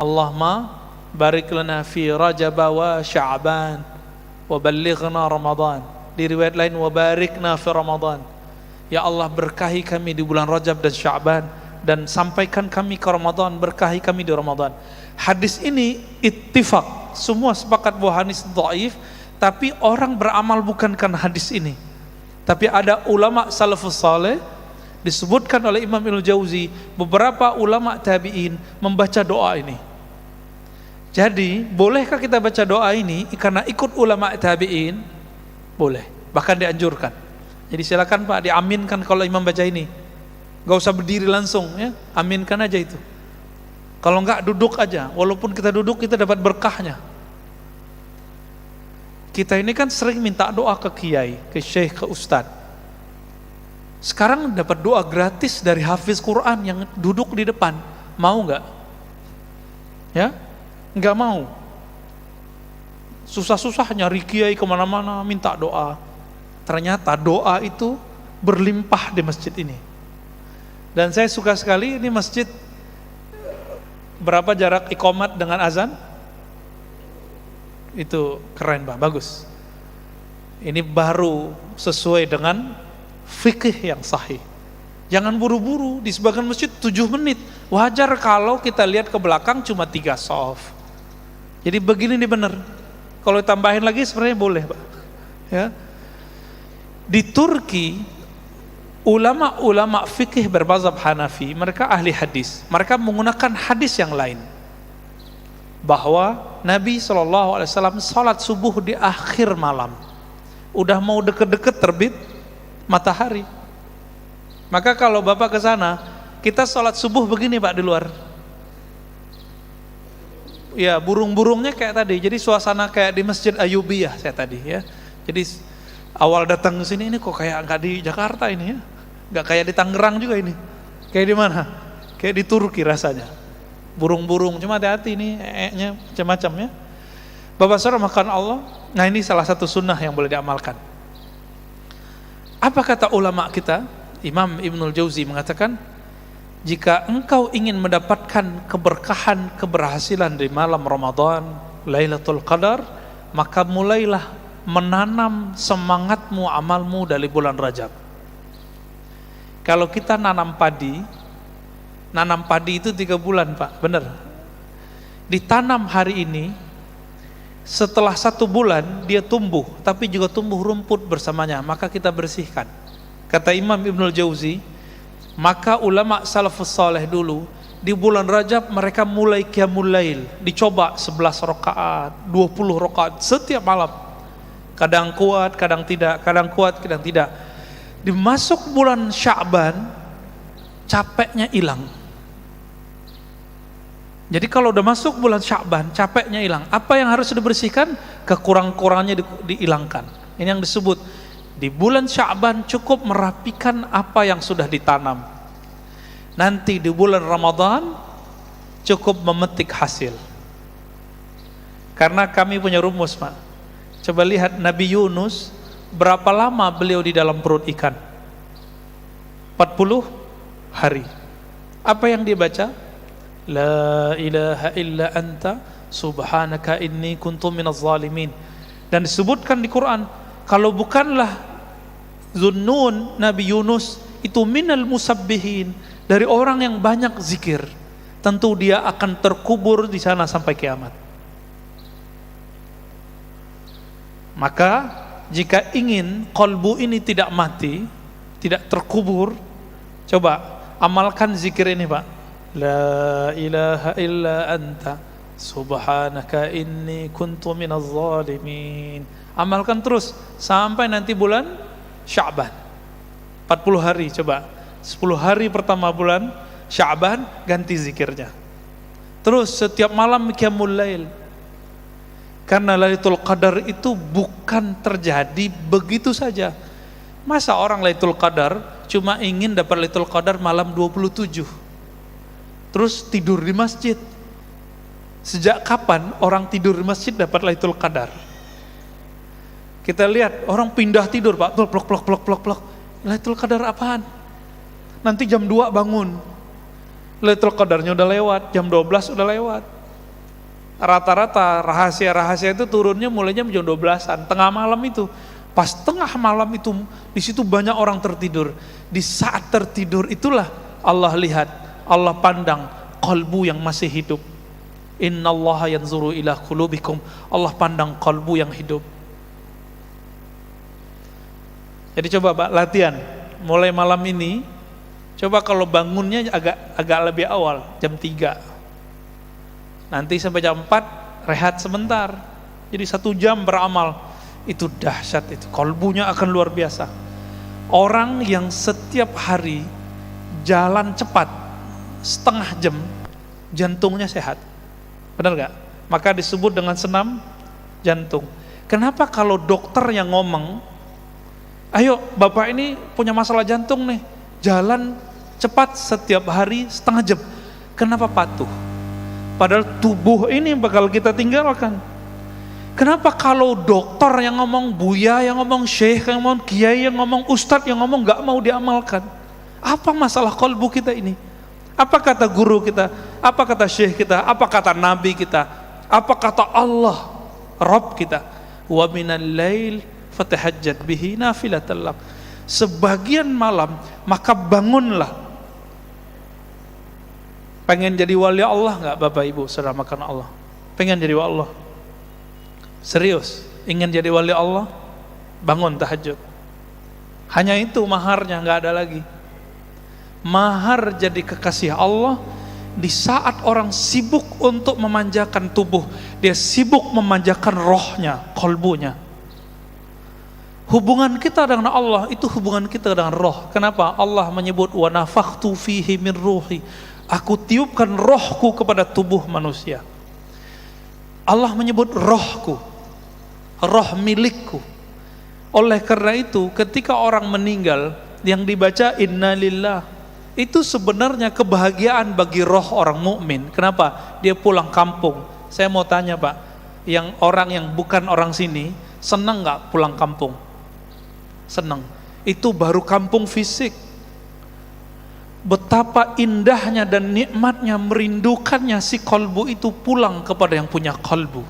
Allahumma barik lana fi Rajab wa Sya'ban wa ballighna Ramadan. Di riwayat lain wa barikna fi Ramadan. Ya Allah, berkahi kami di bulan Rajab dan Sya'ban, dan sampaikan kami ke Ramadan, berkahi kami di Ramadan. Hadis ini ittifaq, semua sepakat bahwa hadis dhaif, tapi orang beramal bukan karena hadis ini. Tapi ada ulama salafus saleh, disebutkan oleh Imam Ibnul Jauzi, beberapa ulama tabi'in membaca doa ini. Jadi, bolehkah kita baca doa ini karena ikut ulama tabi'in? Boleh, bahkan dianjurkan. Jadi silakan Pak, diaminkan kalau imam baca ini. Gak usah berdiri langsung ya, aminkan aja itu. Kalau enggak, duduk aja. Walaupun kita duduk, kita dapat berkahnya. Kita ini kan sering minta doa ke kiai, ke syekh, ke ustadz. Sekarang dapat doa gratis dari hafiz Quran yang duduk di depan. Mau enggak? Ya? Enggak mau. Susah-susah nyari kiai kemana-mana minta doa. Ternyata doa itu berlimpah di masjid ini. Dan saya suka sekali, ini masjid berapa jarak iqamat dengan azan? Itu keren Pak, bagus. Ini baru sesuai dengan fikih yang sahih. Jangan buru-buru, di sebagian masjid 7 menit. Wajar kalau kita lihat ke belakang cuma 3 shaf. Jadi begini nih benar. Kalau ditambahin lagi sebenarnya boleh Pak. Ya. Di Turki, ulama-ulama fikih bermazhab Hanafi, mereka ahli hadis. Mereka menggunakan hadis yang lain. Bahwa Nabi SAW salat subuh di akhir malam. Udah mau deket-deket terbit matahari. Maka kalau Bapak ke sana, kita salat subuh begini Pak di luar. Ya, burung-burungnya kayak tadi. Jadi suasana kayak di Masjid Ayyubiyah saya tadi ya. Jadi awal datang ke sini, ini kok kayak nggak di Jakarta ini ya, nggak kayak di Tangerang juga ini. Kayak di mana? Kayak di Turki rasanya. Burung-burung, cuma hati-hati ini nya macam-macam ya. Bapak saudara makan Allah. Nah ini salah satu sunnah yang boleh diamalkan. Apa kata ulama kita? Imam Ibnul Jauzi mengatakan, jika engkau ingin mendapatkan keberkahan, keberhasilan di malam Ramadan, Lailatul Qadar, maka mulailah menanam semangatmu, amalmu dari bulan Rajab. Kalau kita nanam padi itu 3 bulan Pak, benar. Ditanam hari ini, setelah 1 bulan dia tumbuh, tapi juga tumbuh rumput bersamanya, maka kita bersihkan. Kata Imam Ibnul Jauzi, maka ulama salafus saleh dulu di bulan Rajab mereka mulai qiyamul lail, dicoba 11 rakaat, 20 rakaat setiap malam. Kadang kuat, kadang tidak, kadang kuat, kadang tidak. Dimasuk bulan Sya'ban, capeknya hilang. Jadi kalau udah masuk bulan Sya'ban, capeknya hilang. Apa yang harus dibersihkan? Kekurang-kurangannya dihilangkan. Ini yang disebut di bulan Sya'ban cukup merapikan apa yang sudah ditanam. Nanti di bulan Ramadan cukup memetik hasil. Karena kami punya rumus Pak. Coba lihat Nabi Yunus, berapa lama beliau di dalam perut ikan? 40 hari. Apa yang dia baca? La ilaha illa anta subhanaka inni kuntu minaz zalimin. Dan disebutkan di Quran, kalau bukanlah Zunnun, Nabi Yunus itu minal musabbihin, dari orang yang banyak zikir, tentu dia akan terkubur di sana sampai kiamat. Maka jika ingin kolbu ini tidak mati, tidak terkubur, coba amalkan zikir ini Pak. La ilaha illa anta subhanaka inni kuntu minaz zalimin. Amalkan terus sampai nanti bulan Sya'ban, 40 hari coba. 10 hari pertama bulan Sya'ban ganti zikirnya. Terus setiap malam qiyamul lail. Karena Lailatul Qadar itu bukan terjadi begitu saja. Masa orang Lailatul Qadar cuma ingin dapat Lailatul Qadar malam 27 terus tidur di masjid? Sejak kapan orang tidur di masjid dapat Lailatul Qadar? Kita lihat orang pindah tidur Pak, plok. Lailatul Qadar apaan? Nanti jam 2 bangun, Lailatul Qadarnya udah lewat, jam 12 udah lewat. rata-rata rahasia-rahasia itu turunnya mulainya jam 12-an, tengah malam itu. Pas tengah malam itu, di situ banyak orang tertidur. Di saat tertidur itulah Allah lihat, Allah pandang kalbu yang masih hidup. Innallaha yanzuru ila qulubikum. Allah pandang kalbu yang hidup. Jadi coba Pak, latihan mulai malam ini. Coba kalau bangunnya agak lebih awal, jam 3. Nanti sampai jam 4 rehat sebentar. Jadi 1 jam beramal. Itu dahsyat itu. Kalbunya akan luar biasa. Orang yang setiap hari jalan cepat setengah jam, jantungnya sehat. Benar gak? Maka disebut dengan senam jantung. Kenapa kalau dokter yang ngomong, ayo bapak ini punya masalah jantung nih, jalan cepat setiap hari setengah jam. Kenapa patuh? Padahal tubuh ini bakal kita tinggalkan. Kenapa kalau dokter yang ngomong, buya yang ngomong, syekh yang ngomong, kiai yang ngomong, ustadz yang ngomong gak mau diamalkan? Apa masalah kalbu kita ini? Apa kata guru kita? Apa kata syekh kita? Apa kata nabi kita? Apa kata Allah Rabb kita? Wa minal lail fatahajjat bihi nafilatan lak. Sebagian malam maka bangunlah. Pengen jadi wali Allah enggak Bapak Ibu saudara makan Allah? Pengen jadi wali Allah? Serius? Ingin jadi wali Allah? Bangun tahajud. Hanya itu maharnya, enggak ada lagi. Mahar jadi kekasih Allah di saat orang sibuk untuk memanjakan tubuh, dia sibuk memanjakan rohnya, kalbunya. Hubungan kita dengan Allah itu hubungan kita dengan roh. Kenapa? Allah menyebut wa nafakhtu fihi min ruhi. Aku tiupkan rohku kepada tubuh manusia. Allah menyebut rohku, roh milikku. Oleh karena itu ketika orang meninggal yang dibaca innalillah, itu sebenarnya kebahagiaan bagi roh orang mukmin. Kenapa? Dia pulang kampung. Saya mau tanya Pak, yang orang yang bukan orang sini senang nggak pulang kampung? Senang. Itu baru kampung fisik. Betapa indahnya dan nikmatnya, merindukannya si kalbu itu pulang kepada yang punya kalbu.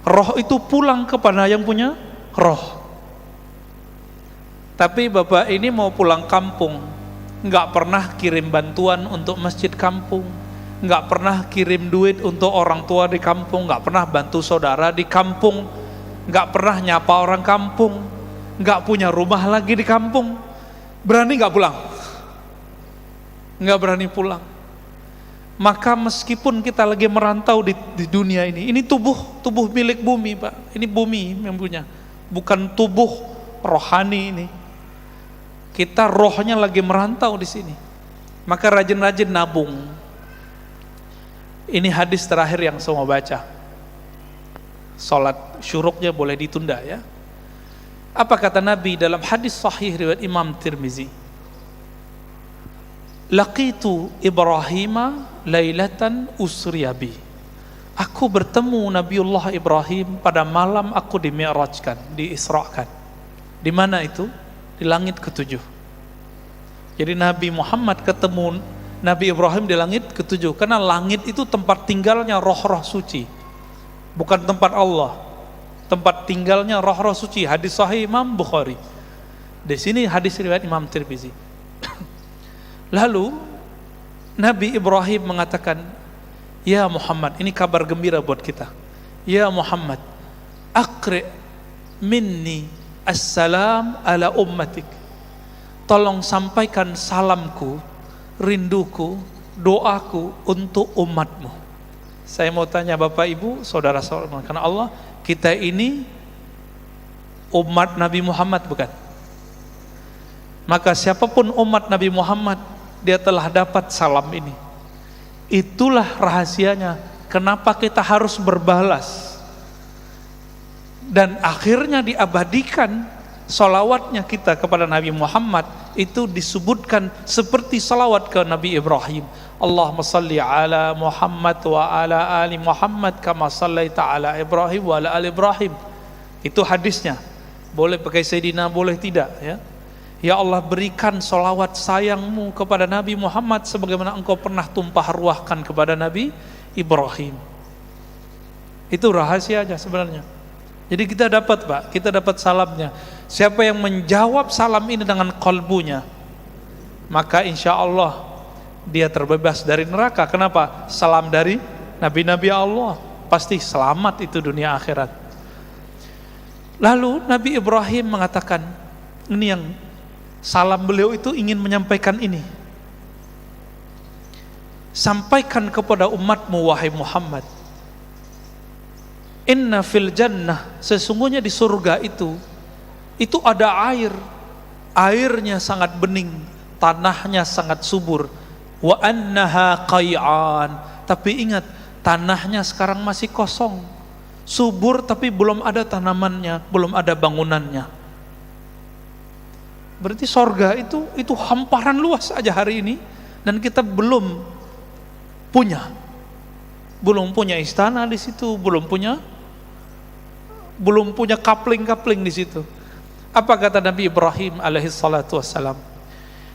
Roh itu pulang kepada yang punya roh. Tapi Bapak ini mau pulang kampung, nggak pernah kirim bantuan untuk masjid kampung, nggak pernah kirim duit untuk orang tua di kampung, nggak pernah bantu saudara di kampung, nggak pernah nyapa orang kampung, nggak punya rumah lagi di kampung, berani nggak pulang? Nggak berani pulang. Maka meskipun kita lagi merantau di dunia ini tubuh milik bumi Pak, ini bumi yang punya, bukan tubuh rohani ini. Kita rohnya lagi merantau di sini. Maka rajin-rajin nabung. Ini hadis terakhir yang saya mau baca. Salat syuruknya boleh ditunda ya. Apa kata Nabi dalam hadis sahih riwayat Imam Tirmizi? Laqitu Ibrahima lailatan usriyabi. Aku bertemu Nabiullah Ibrahim pada malam aku dimi'rajkan, diisrakan. Di mana itu? Di langit ke-7. Jadi Nabi Muhammad ketemu Nabi Ibrahim di langit ke-7, karena langit itu tempat tinggalnya roh-roh suci, bukan tempat Allah, tempat tinggalnya roh-roh suci. Hadis sahih Imam Bukhari. Di sini hadis riwayat Imam Tirmizi. Lalu Nabi Ibrahim mengatakan, ya Muhammad, ini kabar gembira buat kita. Ya Muhammad, aqri minni assalam ala ummatik. Tolong sampaikan salamku, rinduku, doaku untuk umatmu. Saya mau tanya Bapak Ibu, saudara-saudara, karena Allah, kita ini umat Nabi Muhammad bukan? Maka siapapun umat Nabi Muhammad, dia telah dapat salam ini. Itulah rahasianya kenapa kita harus berbalas. Dan akhirnya diabadikan salawatnya kita kepada Nabi Muhammad itu disebutkan seperti salawat ke Nabi Ibrahim. Allahumma salli ala Muhammad wa ala ali Muhammad kama sallaita ala Ibrahim wa ala ali Ibrahim. Itu hadisnya. Boleh pakai Sayyidina, boleh tidak ya. Ya Allah, berikan salawat sayangmu kepada Nabi Muhammad sebagaimana engkau pernah tumpah ruahkan kepada Nabi Ibrahim. Itu rahasianya sebenarnya. Jadi kita dapat Pak, kita dapat salamnya. Siapa yang menjawab salam ini dengan kalbunya, maka insya Allah dia terbebas dari neraka. Kenapa? Salam dari Nabi-Nabi Allah, pasti selamat itu dunia akhirat. Lalu Nabi Ibrahim mengatakan, ini yang salam beliau itu ingin menyampaikan ini. Sampaikan kepada umatmu wahai Muhammad, inna fil jannah, sesungguhnya di surga itu ada air. Airnya sangat bening, tanahnya sangat subur. Wa annaha qay'an, tapi ingat, tanahnya sekarang masih kosong. Subur tapi belum ada tanamannya, belum ada bangunannya. Berarti surga itu hamparan luas aja hari ini, dan kita belum punya istana di situ, belum punya kapling di situ. Apa kata Nabi Ibrahim alaihi salatu wassalam?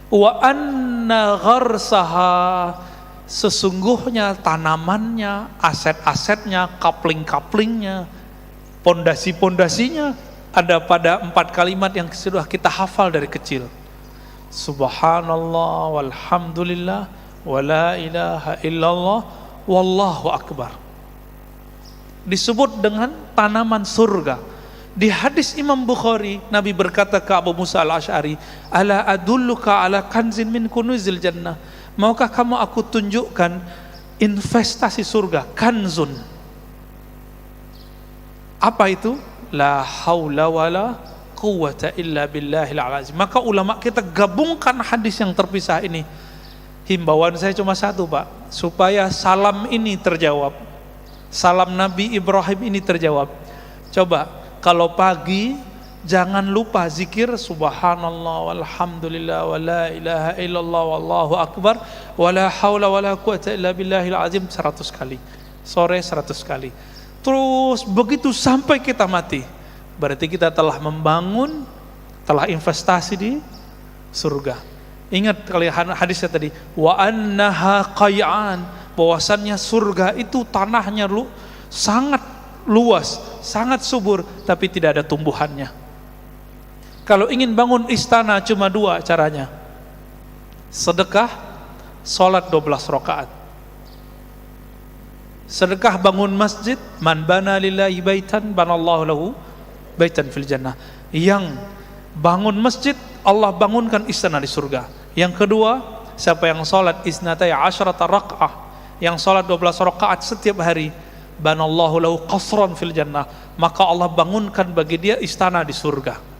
Wa anna gharsaha, sesungguhnya tanamannya, aset-asetnya, kapling-kaplingnya, pondasi-pondasinya ada pada 4 kalimat yang sudah kita hafal dari kecil. Subhanallah walhamdulillah wala ilaha illallah wallahu akbar. Disebut dengan tanaman surga. Di hadis Imam Bukhari, Nabi berkata ke Abu Musa al-Ash'ari, ala adulluka ala kanzin min kunuzil jannah, maukah kamu aku tunjukkan investasi surga, kanzun. Apa itu? La haula wala quwwata illa billahil azim. Maka ulama kita gabungkan hadis yang terpisah ini. Himbauan saya cuma satu Pak, supaya salam ini terjawab, salam Nabi Ibrahim ini terjawab. Coba kalau pagi jangan lupa zikir subhanallah walhamdulillah wala ilaha illallah wallahu akbar wala haula wala quwwata illa billahil azim 100 kali. Sore 100 kali. Terus begitu sampai kita mati. Berarti kita telah membangun, telah investasi di surga. Ingat kali hadisnya tadi, wa annaha qay'an, bahwasannya surga itu tanahnya sangat luas, sangat subur, tapi tidak ada tumbuhannya. Kalau ingin bangun istana cuma 2 caranya. Sedekah, salat 12 rakaat. Sedekah bangun masjid, man bana lillahi baitan banallahu lahu baitan fil jannah. Yang bangun masjid, Allah bangunkan istana di surga. Yang kedua, siapa yang salat isnatai asyrata raka'ah, yang salat 12 rakaat setiap hari, banallahu lahu qasran fil jannah, maka Allah bangunkan bagi dia istana di surga.